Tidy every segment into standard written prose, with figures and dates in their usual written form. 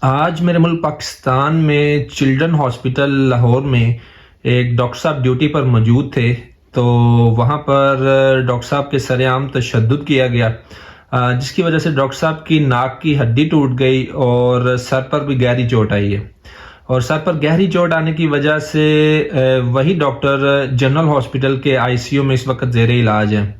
آج میرے ملک پاکستان میں چلڈرن ہاسپٹل لاہور میں ایک ڈاکٹر صاحب ڈیوٹی پر موجود تھے، تو وہاں پر ڈاکٹر صاحب کے سر عام تشدد کیا گیا، جس کی وجہ سے ڈاکٹر صاحب کی ناک کی ہڈی ٹوٹ گئی اور سر پر بھی گہری چوٹ آئی ہے۔ اور سر پر گہری چوٹ آنے کی وجہ سے وہی ڈاکٹر جنرل ہاسپٹل کے آئی سی یو میں اس وقت زیر علاج ہیں۔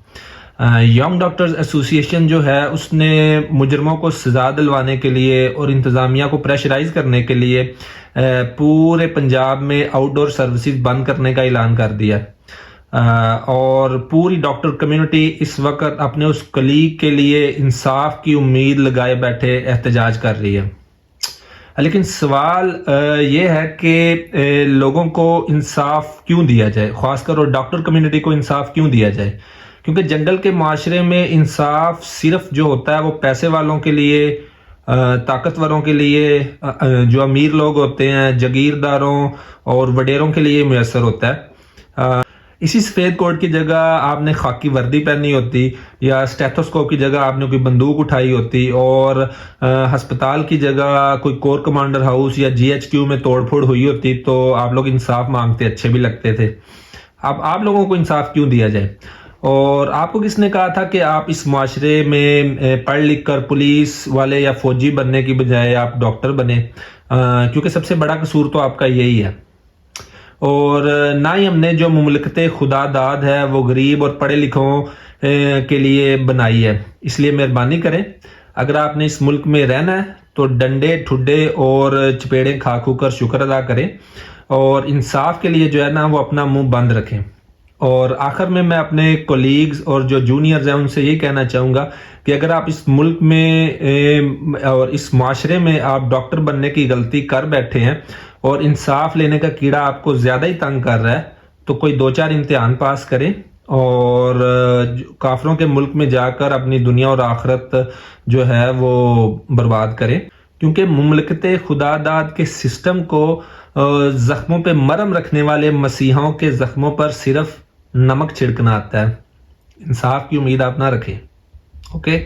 ینگ ڈاکٹرز ایسوسی ایشن جو ہے اس نے مجرموں کو سزا دلوانے کے لیے اور انتظامیہ کو پریشرائز کرنے کے لیے پورے پنجاب میں آؤٹ ڈور سروسز بند کرنے کا اعلان کر دیا، اور پوری ڈاکٹر کمیونٹی اس وقت اپنے اس کلیگ کے لیے انصاف کی امید لگائے بیٹھے احتجاج کر رہی ہے۔ لیکن سوال یہ ہے کہ لوگوں کو انصاف کیوں دیا جائے، خاص کر اور ڈاکٹر کمیونٹی کو انصاف کیوں دیا جائے؟ کیونکہ جنگل کے معاشرے میں انصاف صرف جو ہوتا ہے وہ پیسے والوں کے لیے، طاقتوروں کے لیے، جو امیر لوگ ہوتے ہیں، جگیرداروں اور وڈیروں کے لیے میسر ہوتا ہے۔ اسی سفید کوٹ کی جگہ آپ نے خاکی وردی پہنی ہوتی، یا اسٹیتھوسکوپ کی جگہ آپ نے کوئی بندوق اٹھائی ہوتی، اور ہسپتال کی جگہ کوئی کور کمانڈر ہاؤس یا جی ایچ کیو میں توڑ پھوڑ ہوئی ہوتی، تو آپ لوگ انصاف مانگتے، اچھے بھی لگتے تھے۔ اب آپ لوگوں کو انصاف کیوں دیا جائے؟ اور آپ کو کس نے کہا تھا کہ آپ اس معاشرے میں پڑھ لکھ کر پولیس والے یا فوجی بننے کی بجائے آپ ڈاکٹر بنے؟ کیونکہ سب سے بڑا قصور تو آپ کا یہی ہے۔ اور نہ ہی ہم نے جو مملکت خدا داد ہے وہ غریب اور پڑھے لکھوں کے لیے بنائی ہے۔ اس لیے مہربانی کریں، اگر آپ نے اس ملک میں رہنا ہے تو ڈنڈے ٹھڈے اور چپیڑیں کھا کھو کر شکر ادا کریں، اور انصاف کے لیے جو ہے نا وہ اپنا منہ بند رکھیں۔ اور آخر میں اپنے کولیگز اور جو جونیئرز ہیں ان سے یہ کہنا چاہوں گا کہ اگر آپ اس ملک میں اور اس معاشرے میں آپ ڈاکٹر بننے کی غلطی کر بیٹھے ہیں اور انصاف لینے کا کیڑا آپ کو زیادہ ہی تنگ کر رہا ہے، تو کوئی 2-4 امتحان پاس کریں اور کافروں کے ملک میں جا کر اپنی دنیا اور آخرت جو ہے وہ برباد کریں، کیونکہ مملکت خدا داد کے سسٹم کو زخموں پہ مرہم رکھنے والے مسیحوں کے زخموں پر صرف نمک چھڑکنا آتا ہے۔ انصاف کی امید آپ نہ رکھیں۔ اوکے؟